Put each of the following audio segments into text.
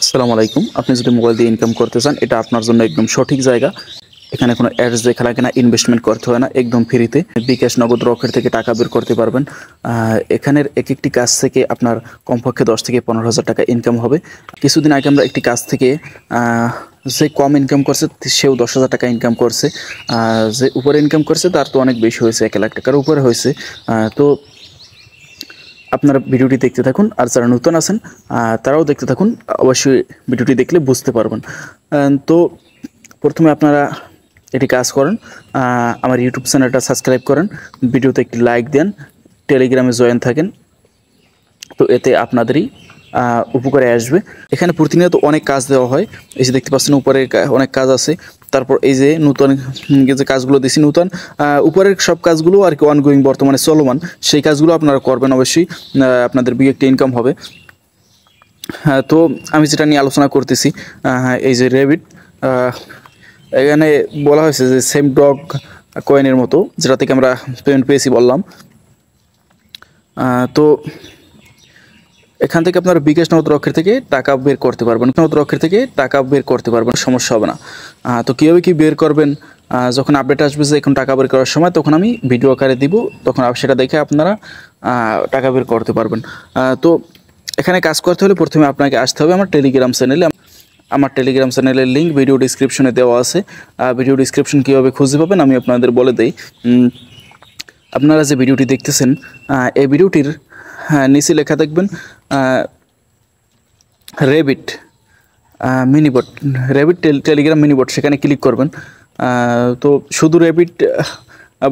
আসসালামু আলাইকুম। আপনি যদি মোবাইল দিয়ে ইনকাম করতে চান, এটা আপনার জন্য একদম সঠিক জায়গা। এখানে কোনো অ্যাডস দেখা লাগে না, ইনভেস্টমেন্ট করতে হয় না, একদম ফ্রিতে বিকাশ, নগদ, রকেট থেকে টাকা বের করতে পারবেন। এখানের একটি কাজ থেকে আপনার কমপক্ষে 10 থেকে 15,000 টাকা ইনকাম হবে। কিছুদিন আগে আমরা একটি কাজ থেকে যে কম ইনকাম করছে সেও 10,000 টাকা ইনকাম করছে। যে উপরে ইনকাম করছে তার তো অনেক বেশি হয়েছে, 1 লাখ টাকার উপরে হয়েছে। তো আপনারা ভিডিওটি দেখতে থাকুন, আর যারা নতুন আছেন তারাও দেখতে থাকুন। অবশ্যই ভিডিওটি দেখলে বুঝতে পারবেন। তো প্রথমে আপনারা এটি কাজ করেন, আমার ইউটিউব চ্যানেলটা সাবস্ক্রাইব করেন, ভিডিওতে একটি লাইক দেন, টেলিগ্রামে জয়েন থাকেন। তো এতে আপনাদেরই উপকারে আসবে। এখানে প্রতিনিয়ত অনেক কাজ দেওয়া হয়। এই যে দেখতে পাচ্ছেন উপরে অনেক কাজ আছে। তারপর এই যে নতুন যে কাজগুলো দিছি, নতুন উপরের সব কাজগুলো আর কি অনগোয়িং, বর্তমানে চলমান, সেই কাজগুলো আপনারা করবেন। অবশ্যই আপনাদের বিগ একটা ইনকাম হবে। তো আমি যেটা নিয়ে আলোচনা করতেছি, এই যে রেবিট, এখানে বলা হয়েছে যে সেম ডগ কয়েনের মতো, যেটা থেকে আমরা পেমেন্ট পেয়েছি বললাম। তো এখান থেকে আপনার বিকাশ, নগদ, রকেট থেকে টাকা বের করতে পারবেন, নগদ, রকেট থেকে টাকা বের করতে পারবেন, সমস্যা হবে না। তো কীভাবে কি বের করবেন, যখন আপডেট আসবে যে এখন টাকা বের করার সময়, তখন আমি ভিডিও আকারে দিব, তখন সেটা দেখে আপনারা টাকা বের করতে পারবেন। তো এখানে কাজ করতে হলে প্রথমে আপনাকে আসতে হবে আমার টেলিগ্রাম চ্যানেলে। আমার টেলিগ্রাম চ্যানেলের লিঙ্ক ভিডিও ডিসক্রিপশনে দেওয়া আছে। ভিডিও ডিসক্রিপশন কীভাবে খুঁজে পাবেন আমি আপনাদের বলে দেই। আপনারা যে ভিডিওটি দেখতেছেন, এই ভিডিওটির নিচে লেখা দেখবেন রেবিট মিনিবট, রেবিট টেলিগ্রাম মিনিবট, সেখানে ক্লিক করবেন। তো শুধু রেবিট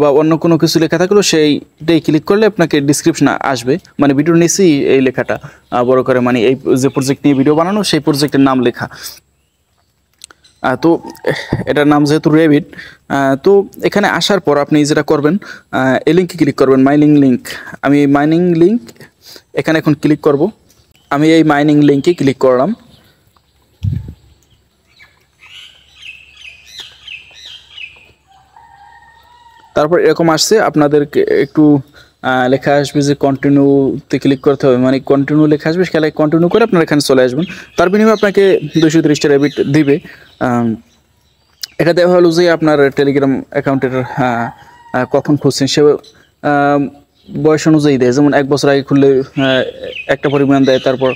বা অন্য কোনো কিছু লেখা থাকলেও সেইটাই ক্লিক করলে আপনাকে ডিসক্রিপশন আসবে, মানে ভিডিওর নিচেই এই লেখাটা বড় করে, মানে এই যে প্রজেক্ট নিয়ে ভিডিও বানানো সেই প্রজেক্টের নাম লেখা। তো এটার নাম যেহেতু রেবিট, তো এখানে আসার পর আপনি যেটা করবেন, এই লিঙ্কে ক্লিক করবেন, মাইনিং লিঙ্ক। আমি মাইনিং লিঙ্ক এখানে এখন ক্লিক করব। আমি এই মাইনিং লিঙ্কে ক্লিক করলাম। তারপর এরকম আসছে, আপনাদেরকে একটু লেখা আসবে যে কন্টিনিউতে ক্লিক করতে হবে, মানে কন্টিনিউ লেখা আসবে, খেলায় কন্টিনিউ করে আপনারা এখানে চলে আসবেন। তার বিনিময়ে আপনাকে 230টা রেবিট দিবে। এটা দেওয়া হলো যে আপনার টেলিগ্রাম অ্যাকাউন্টের কখন খুঁজছেন সে বয়স অনুযায়ী দেয়। যেমন 1 বছর আগে খুললে একটা পরিমাণ দেয়, তারপর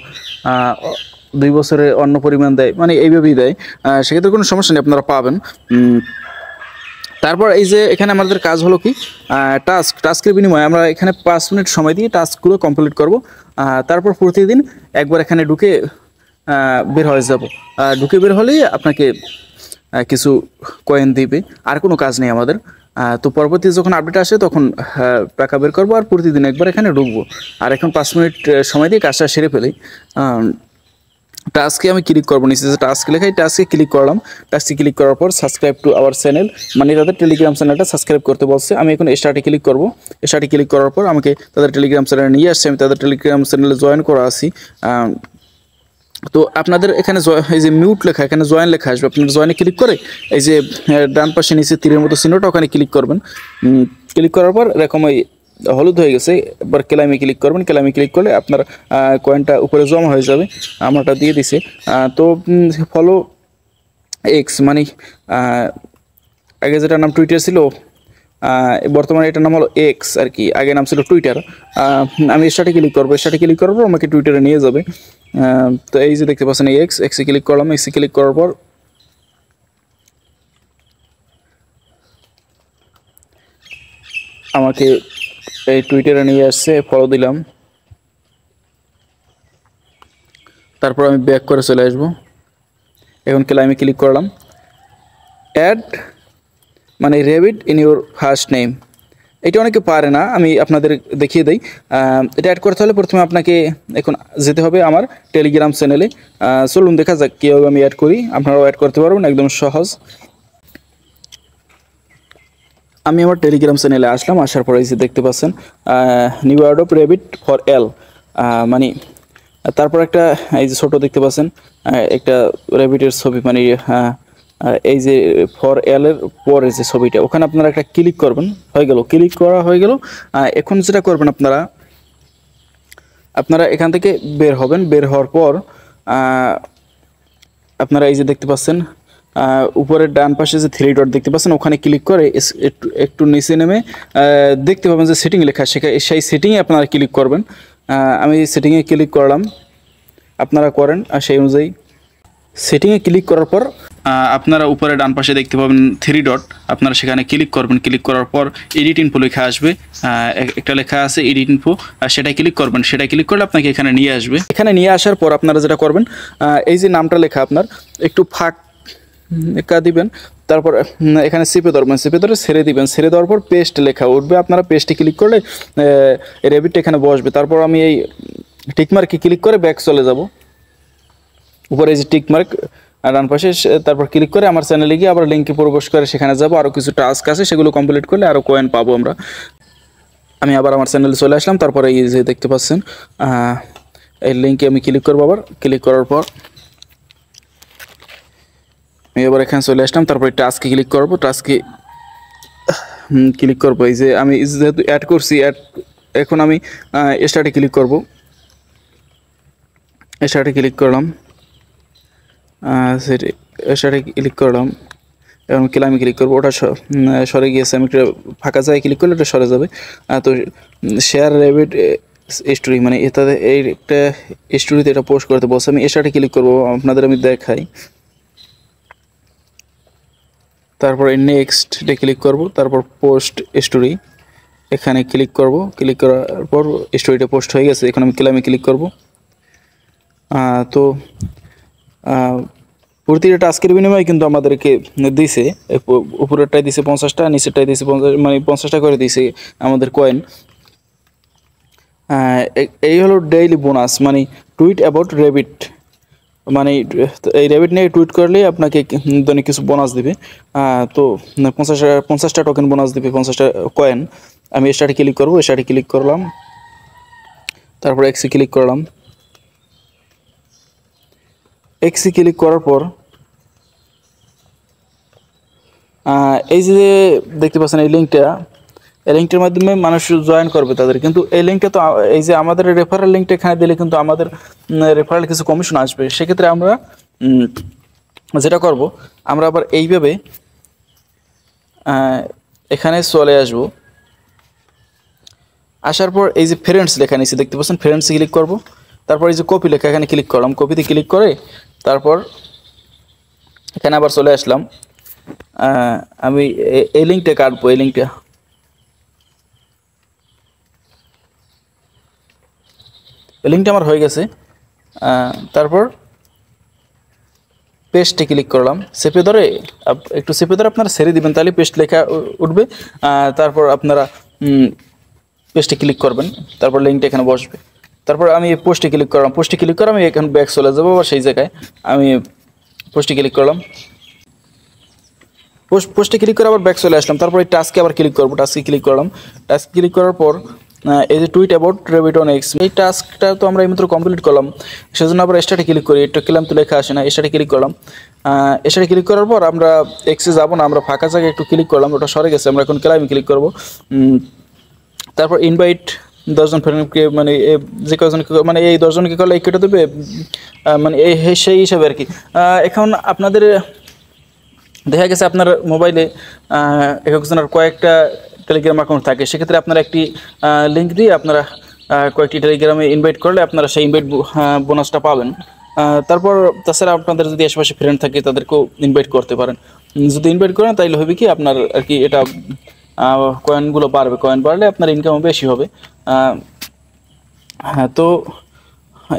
2 বছরে অন্য পরিমাণ দেয়, মানে এইভাবেই দেয়। সেক্ষেত্রে কোনো সমস্যা নেই, আপনারা পাবেন। তারপর এই যে এখানে আমাদের কাজ হলো কি, টাস্কের বিনিময়ে আমরা এখানে 5 মিনিট সময় দিয়ে টাস্কগুলো কমপ্লিট করব। তারপর প্রতিদিন একবার এখানে ঢুকে বের হয়ে যাব। ঢুকে বের হলেই আপনাকে কিছু কয়েন দিবে, আর কোনো কাজ নেই আমাদের। তো পরবর্তী যখন আপডেট আসে তখন টাকা বের করবো, আর প্রতিদিন একবার এখানে ঢুকবো। আর এখন 5 মিনিট সময় দিয়ে কাজটা সেরে ফেলি। টাস্কে আমি ক্লিক করবো, নিচে যে টাস্ক লেখা, এই টাস্কে ক্লিক করলাম। টাস্কে ক্লিক করার পর সাবস্ক্রাইব টু আওয়ার চ্যানেল, মানে তাদের টেলিগ্রাম চ্যানেলটা সাবস্ক্রাইব করতে বলছে। আমি এখন স্টার্টে ক্লিক করবো। স্টার্টে ক্লিক করার পর আমাকে তাদের টেলিগ্রাম চ্যানেলে নিয়ে আসছে। আমি তাদের টেলিগ্রাম চ্যানেলে জয়েন করা আছি। তো আপনাদের এখানে এই যে মিউট লেখা, এখানে জয়েন লেখা আসবে। আপনার জয়েনে ক্লিক করে এই যে ডান পাশে নিচে তীরের মতো চিহ্নটা, ওখানে ক্লিক করবেন। ক্লিক করার পর এরকম ওই হলুদ হয়ে গেছে, এবার ক্লাইমে ক্লিক করবেন। ক্লাইমে ক্লিক করলে আপনার কয়েনটা উপরে জমা হয়ে যাবে। আমারটা দিয়ে দিছে। তো ফলো এক্স, মানে আগে যেটা নাম টুইটার ছিল, বর্তমানে এটার নাম হলো এক্স আর কি, আগে নাম ছিল টুইটার। আমি স্টার্টে ক্লিক করবো। স্টার্টে ক্লিক করার পর আমাকে টুইটারে নিয়ে যাবে। তো এই যে দেখতে পাচ্ছেন এই এক্সে ক্লিক করলাম। এক্সে ক্লিক করার পর আমাকে এই টুইটারে নিয়ে আসছে, ফলো দিলাম। তারপর আমি ব্যাক করে চলে আসবো। এখন ক্লাইমে ক্লিক করলাম। অ্যাড মানে rabbit in your first name, এটা অনেকে পারে না, আমি আপনাদের দেখিয়ে দিই। এটা অ্যাড করতে হলে প্রথমে আপনাকে এখন যেতে হবে আমার টেলিগ্রাম চ্যানেলে। চলুন দেখা যাক কীভাবে আমি অ্যাড করি, আপনারাও অ্যাড করতে পারবেন, একদম সহজ। আমি আমার টেলিগ্রাম চ্যানেলে আসলাম। আসার পরে এই যে দেখতে পাচ্ছেন নিউ অ্যাড অফ রেবিট ফর এল, মানে তারপর একটা এই যে ছোটো দেখতে পাচ্ছেন একটা রেবিটের ছবি, মানে এই যে ফর এল এর পরে যে ছবিটা, ওখানে আপনারা একটা ক্লিক করবেন। হয়ে গেল, ক্লিক করা হয়ে গেল। এখন যেটা করবেন আপনারা এখান থেকে বের হবেন। বের হওয়ার পর আপনারা এই যে দেখতে পাচ্ছেন উপরের ডান পাশে যে 3 ডট দেখতে পাচ্ছেন ওখানে ক্লিক করে একটু একটু নিচে নেমে দেখতে পাবেন যে সেটিং লেখা, সেই সেটিংয়ে আপনারা ক্লিক করবেন। আমি সেটিংয়ে ক্লিক করলাম, আপনারা করেন আর সেই অনুযায়ী সেটিংয়ে ক্লিক করার পর আপনারা উপরে ডান পাশে দেখতে পাবেন 3 ডট, আপনারা সেখানে ক্লিক করবেন। ক্লিক করার পর এডিট ইনফো লেখা আসবে, একটা লেখা আছে এডিট ইনফো, সেটাই ক্লিক করবেন। সেটাই ক্লিক করলে আপনাকে এখানে নিয়ে আসবে। এখানে নিয়ে আসার পর আপনারা যেটা করবেন, এই যে নামটা লেখা আপনার একটু ফাঁকা দিবেন, তারপর এখানে চেপে ধরবেন, চেপে ধরে ছেড়ে দিবেন। ছেড়ে দেওয়ার পর পেস্ট লেখা উঠবে, আপনারা পেস্টে ক্লিক করলে রেবিটটা এখানে বসবে। তারপর আমি এই টিকমার্কে ক্লিক করে ব্যাক চলে যাব। উপরে এই যে টিকমার্ক ডান পাশে, তারপর ক্লিক করে আমার চ্যানেলে গিয়ে আবার লিঙ্কে প্রবেশ করে সেখানে যাব। আরও কিছু টাস্ক আছে, সেগুলো কমপ্লিট করলে আরও কয়েন পাবো আমরা। আমি আবার আমার চ্যানেলে চলে আসলাম। তারপরে এই যে দেখতে পাচ্ছেন এই লিঙ্কে আমি ক্লিক করবো। আবার ক্লিক করার পর আমি এবার এখানে চলে আসলাম। তারপরে টাস্কে ক্লিক করবো, টাস্কে ক্লিক করবো। এই যে আমি যেহেতু অ্যাড করছি, এখন আমি স্টার্টে ক্লিক করব। স্টার্টে ক্লিক করলাম, স্টার্টে ক্লিক করলাম, এবং ক্লাইমে ক্লিক করবো। ওটা সরে গিয়েছে, আমি একটা ফাঁকা জায়গায় ক্লিক করলে ওটা সরে যাবে। তো শেয়ার রেবিট স্টোরি, মানে এটাতে এই একটা স্টোরিতে এটা পোস্ট করতে বলছে। আমি স্টার্টে ক্লিক করবো, আপনাদের আমি দেখাই। তারপরে নেক্সটে ক্লিক করব, তারপর পোস্ট স্টোরি এখানে ক্লিক করব। ক্লিক করার পর স্টোরিটা পোস্ট হয়ে গেছে। এখন আমি ক্লাইমে ক্লিক করব। তো প্রতিটা টাস্কের বিনিময়ে কিন্তু আমাদেরকে দিছে, উপরেরটাই দিছে 50টা, নিচেরটাই দিছে 50, মানে 50টা করে দিছে আমাদের কয়েন। এই হলো ডেইলি বোনাস, মানে টুইট অ্যাবাউট রেবিট, মানে এই রেবিট নিয়ে টুইট করলেই আপনাকে দৈনিক কিছু বোনাস দিবে। তো 50টা টোকেন বোনাস দিবে, 50টা কয়েন। আমি স্টার্টে ক্লিক করবো, স্টার্টে ক্লিক করলাম, তারপর এক্সে ক্লিক করলাম। এক্সে ক্লিক করার পর এই যে দেখতে পাচ্ছেন এই লিঙ্কটার মাধ্যমে মানুষ জয়েন করবে তাদের, কিন্তু এই লিঙ্কটা তো এই যে আমাদের রেফারেল লিঙ্কটা এখানে দিলে কিন্তু আমাদের রেফারেল কিছু কমিশন আসবে। সেক্ষেত্রে আমরা যেটা করব, আমরা আবার এইভাবে এখানে চলে আসব। আসার পর এই যে ফ্রেন্ডস লেখা নিচে দেখতে পাচ্ছেন, ফ্রেন্ডসে ক্লিক করব। তারপর এই যে কপি লেখা এখানে ক্লিক করলাম, কপিতে ক্লিক করে তারপর এখানে আবার চলে আসলাম। আমি এই লিঙ্কটা কাটবো, এই লিঙ্কটা আমার হয়ে গেছে। তারপর পেস্টে ক্লিক করলাম, চেপে ধরে একটু চেপে ধরে আপনারা ছেড়ে দিবেন, তাহলে পেস্ট লেখা উঠবে। তারপর আপনারা পেস্টে ক্লিক করবেন, তারপর লিঙ্কটা এখানে বসবে। তারপর আমি পোস্টে ক্লিক করলাম, পোস্টে ক্লিক করে আমি এখন ব্যাক চলে যাবো, বা সেই জায়গায় আমি পোস্টে ক্লিক করলাম। পোস্টে ক্লিক করে আবার ব্যাক চলে আসলাম। তারপর এই টাস্কে আবার ক্লিক করবো, টাস্কে ক্লিক করলাম। টাস্কে ক্লিক করার পর এই যে tweet about rabbit on x, এই টাস্কটা তো আমরা এইমাত্র কমপ্লিট করলাম, সেজন্য আবার স্টার্টে ক্লিক করি। এটা ক্লাম তো লেখা আসে না, স্টার্টে ক্লিক করলাম। স্টার্টে ক্লিক করার পর আমরা এক্সে যাবো না, আমরা ফাঁকা জায়গায় একটু ক্লিক করলাম, ওটা সরে গেছে। আমরা এখন ক্লাইমে ক্লিক করবো। তারপর ইনভাইট 10জন ফ্রেন্ডকে, মানে যে কজনকে, মানে এই 10জনকে করলে এই কেটে দেবে, মানে এই সেই হিসাবে আর কি। এখন আপনাদের দেখা গেছে আপনার মোবাইলে একজনের কয়েকটা টেলিগ্রাম অ্যাকাউন্ট থাকে, সেক্ষেত্রে আপনারা একটি লিঙ্ক দিয়ে আপনারা কয়েকটি টেলিগ্রামে ইনভাইট করলে আপনারা সেই ইনভাইট বোনাসটা পাবেন। তারপর তাছাড়া আপনাদের যদি আশেপাশে ফ্রেন্ড থাকে তাদেরকেও ইনভাইট করতে পারেন। যদি ইনভাইট করেন তাহলে হবে কি আপনার আর কি এটা কয়েনগুলো বাড়বে, কয়েন বাড়লে আপনার ইনকামও বেশি হবে। হ্যাঁ, তো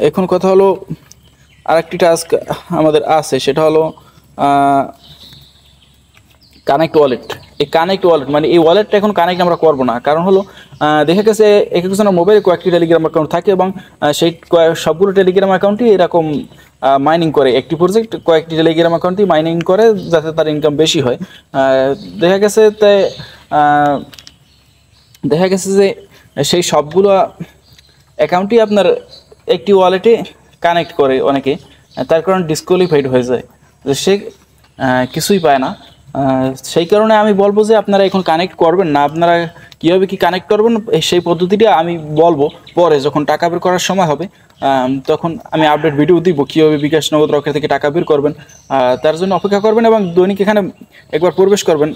এখন কথা হলো আরেকটি টাস্ক আমাদের আছে, সেটা হলো কানেক্ট ওয়ালেট। এই কানেক্ট ওয়ালেট মানে এই ওয়ালেটটা এখন কানেক্ট আমরা করবো না, কারণ হলো দেখা গেছে এক একজনের মোবাইলে কয়েকটি টেলিগ্রাম অ্যাকাউন্ট থাকে, এবং সেই সবগুলো টেলিগ্রাম অ্যাকাউন্টই এরকম মাইনিং করে। একটি প্রজেক্ট কয়েকটি টেলিগ্রাম অ্যাকাউন্টই মাইনিং করে যাতে তার ইনকাম বেশি হয়। দেখা গেছে যে সেই সবগুলো অ্যাকাউন্টই আপনার একটি ওয়ালেটে কানেক্ট করে অনেকে, তার কারণে ডিসকোয়ালিফাইড হয়ে যায়, সে কিছুই পায় না। সেই কারণে আমি বলবো যে আপনারা এখন কানেক্ট করবেন না, আপনারা কীভাবে কি কানেক্ট করবেন সেই পদ্ধতিটা আমি বলবো পরে, যখন টাকা বের করার সময় হবে তখন আমি আপডেট ভিডিও দিব কীভাবে বিকাশ নগদ রকেট থেকে টাকা বের করবেন। তার জন্য অপেক্ষা করবেন এবং দৈনিক এখানে একবার প্রবেশ করবেন।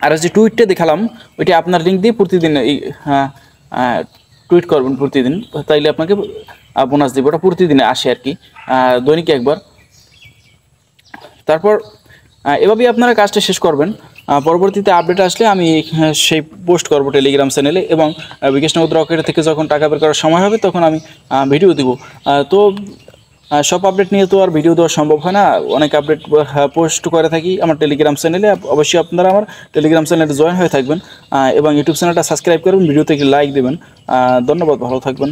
আর যে টুইটটা দেখালাম ওইটা আপনার লিঙ্ক দিয়ে প্রতিদিন এই টুইট করবেন প্রতিদিন, তাইলে আপনাকে বোনাস দেবে। ওটা প্রতিদিনে আসে আর কি, দৈনিক একবার। তারপর এভাবেই আপনারা কাজটা শেষ করবেন। পরবর্তীতে আপডেট আসলে আমি সেই পোস্ট করব টেলিগ্রাম চ্যানেলে, এবং বিকাশ নগদ রকেট থেকে যখন টাকা বের করার সময় হবে তখন আমি ভিডিও দিব। তো সব আপডেট নিয়ে তো আর ভিডিও দেওয়া সম্ভব হয় না, অনেক আপডেট পোস্ট করে থাকি আমার টেলিগ্রাম চ্যানেলে। অবশ্যই আপনারা আমার টেলিগ্রাম চ্যানেলে জয়েন হয়ে থাকবেন এবং ইউটিউব চ্যানেলটা সাবস্ক্রাইব করবেন, ভিডিওতে একটি লাইক দেবেন। ধন্যবাদ, ভালো থাকবেন।